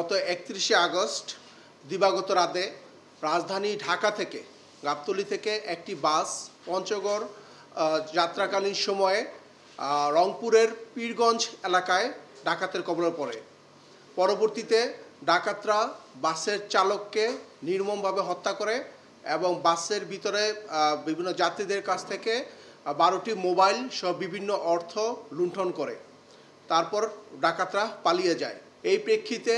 গত 31শে আগস্ট দিবাগত রাতে রাজধানী ঢাকা থেকে গাবতলী থেকে একটি বাস পঞ্চগড় যাত্রাকালীন সময়ে রংপুরের পীরগঞ্জ এলাকায় ডাকাতের কবলে পড়ে। পরবর্তীতে ডাকাতরা বাসের চালককে নির্মমভাবে হত্যা করে এবং বাসের ভিতরে বিভিন্ন যাত্রীদের কাছ থেকে 12টি মোবাইল সহ বিভিন্ন অর্থ লুণ্ঠন করে। তারপর ডাকাতরা পালিয়ে যায়। এই প্রেক্ষিতে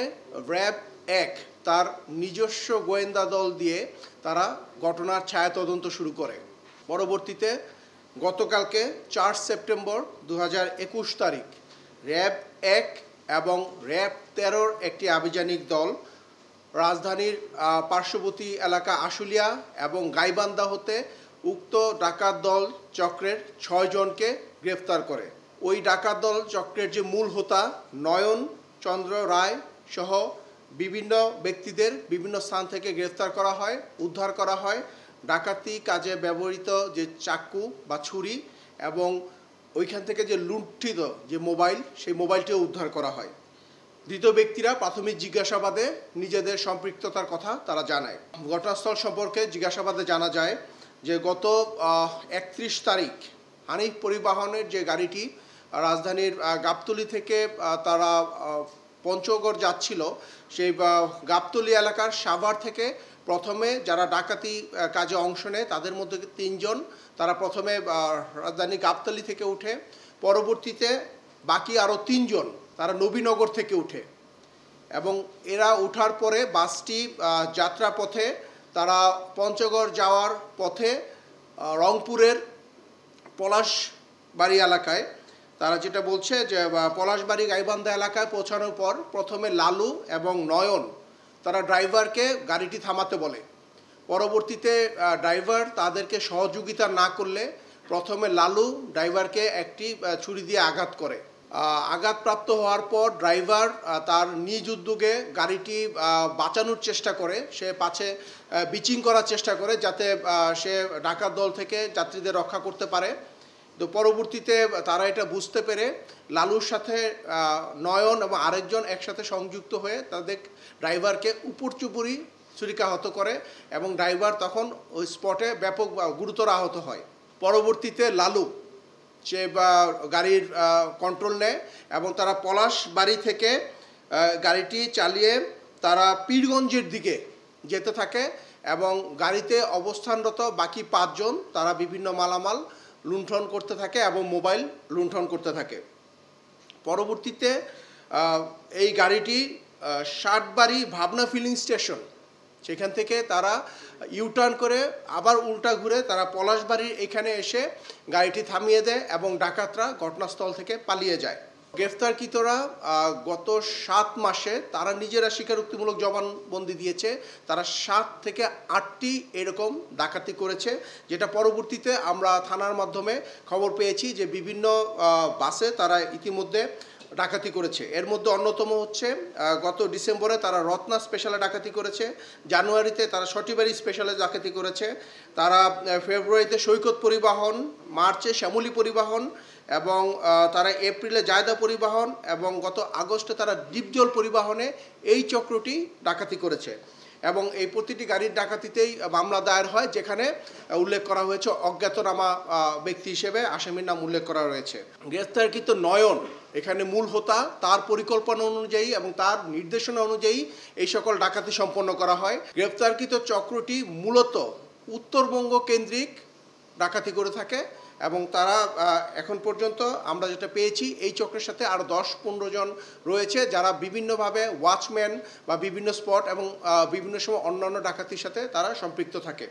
র্যাব 1 তার নিজস্ব গোয়েন্দা দল দিয়ে তারা ঘটনার ছায়া তদন্ত শুরু করে। পরবর্তীতে গতকালকে 4 সেপ্টেম্বর 2021 তারিখ র্যাব 1 এবং র্যাব 13-র একটি আভিযানিক দল রাজধানীর পার্শ্ববর্তী এলাকা আশুলিয়া এবং গাইবান্ধা হতে উক্ত ডাকাত দল চক্রের 6 জনকে গ্রেফতার করে। ওই ডাকাত দল চক্রের যে মূল হোতা নয়ন চন্দ্র রায় সহ বিভিন্ন ব্যক্তিদের বিভিন্ন স্থান থেকে গ্রেফতার করা হয়, উদ্ধার করা হয়। ডাকাতি কাজে ব্যবহৃত যে চাকু বা ছুরি এবং ওইখান থেকে যে লুণ্ঠিত যে মোবাইল, সেই মোবাইলটিও উদ্ধার করা হয়। ধৃত ব্যক্তিরা প্রাথমিক জিজ্ঞাসাবাদে নিজেদের সম্পৃক্ততার কথা তারা জানায়। ঘটনাস্থল সম্পর্কে জিজ্ঞাসাবাদে জানা যায় যে গত 31 তারিখ হানিফ পরিবহনের যে গাড়িটি রাজধানীর গাবতলী থেকে তারা পঞ্চগড় যাচ্ছিল, সেই গাবতলী এলাকার সাভার থেকে প্রথমে যারা ডাকাতি কাজে অংশ নেয় তাদের মধ্যে 3 জন তারা প্রথমে রাজধানী গাবতলী থেকে উঠে, পরবর্তীতে বাকি আরও 3 জন তারা নবীনগর থেকে উঠে এবং এরা ওঠার পরে বাসটি যাত্রাপথে তারা পঞ্চগড় যাওয়ার পথে রংপুরের পলাশবাড়ি এলাকায় তারা যেটা বলছে যে পলাশবাড়ি গাইবান্ধা এলাকায় পৌঁছানোর পর প্রথমে লালু এবং নয়ন তারা ড্রাইভারকে গাড়িটি থামাতে বলে। পরবর্তীতে ড্রাইভার তাদেরকে সহযোগিতা না করলে প্রথমে লালু ড্রাইভারকে একটি ছুরি দিয়ে আঘাত করে। আঘাতপ্রাপ্ত হওয়ার পর ড্রাইভার তার নিজ উদ্যোগে গাড়িটি বাঁচানোর চেষ্টা করে, সে পাছে বিচিং করার চেষ্টা করে যাতে সে ডাকাত দল থেকে যাত্রীদের রক্ষা করতে পারে। তো পরবর্তীতে তারা এটা বুঝতে পেরে লালুর সাথে নয়ন এবং আরেকজন একসাথে সংযুক্ত হয়ে তাদের ড্রাইভারকে উপরচুপুরি ছুরিকাহত করে এবং ড্রাইভার তখন ওই স্পটে ব্যাপক গুরুতর আহত হয়। পরবর্তীতে লালু সে গাড়ির কন্ট্রোল নেয় এবং তারা পলাশবাড়ি থেকে গাড়িটি চালিয়ে তারা পীরগঞ্জের দিকে যেতে থাকে এবং গাড়িতে অবস্থানরত বাকি 5 জন তারা বিভিন্ন মালামাল লুণ্ঠন করতে থাকে এবং মোবাইল লুণ্ঠন করতে থাকে। পরবর্তীতে এই গাড়িটি ষাটবাড়ি ভাবনা ফিলিং স্টেশন সেখান থেকে তারা ইউটার্ন করে আবার উল্টা ঘুরে তারা পলাশবাড়ির এখানে এসে গাড়িটি থামিয়ে দেয় এবং ডাকাতরা ঘটনাস্থল থেকে পালিয়ে যায়। গ্রেফতারকৃতরা গত 7 মাসে তারা নিজেরা স্বীকারোক্তিমূলক জবানবন্দি দিয়েছে, তারা 7 থেকে 8টি এরকম ডাকাতি করেছে, যেটা পরবর্তীতে আমরা থানার মাধ্যমে খবর পেয়েছি যে বিভিন্ন বাসে তারা ইতিমধ্যে ডাকাতি করেছে। এর মধ্যে অন্যতম হচ্ছে গত ডিসেম্বরে তারা রত্না স্পেশালে ডাকাতি করেছে, জানুয়ারিতে তারা সটিবাড়ি স্পেশালে ডাকাতি করেছে, তারা ফেব্রুয়ারিতে সৈকত পরিবহন, মার্চে শ্যামলী পরিবহন এবং তারা এপ্রিলে জায়দা পরিবহন এবং গত আগস্টে তারা ডিপজল পরিবহনে এই চক্রটি ডাকাতি করেছে এবং এই প্রতিটি গাড়ির ডাকাতিতেই মামলা দায়ের হয়, যেখানে উল্লেখ করা হয়েছে অজ্ঞাতনামা ব্যক্তি হিসেবে আসামির নাম উল্লেখ করা রয়েছে। গ্রেফতারকৃত নয়ন এখানে মূল হোতা, তার পরিকল্পনা অনুযায়ী এবং তার নির্দেশনা অনুযায়ী এই সকল ডাকাতি সম্পন্ন করা হয়। গ্রেফতারকৃত চক্রটি মূলত উত্তরবঙ্গ কেন্দ্রিক ডাকাতি করে থাকে এবং তারা এখন পর্যন্ত আমরা যেটা পেয়েছি এই চক্রের সাথে আরও 10-15 জন রয়েছে যারা বিভিন্নভাবে ওয়াচম্যান বা বিভিন্ন স্পট এবং বিভিন্ন সময় অন্যান্য ডাকাতির সাথে তারা সম্পৃক্ত থাকে।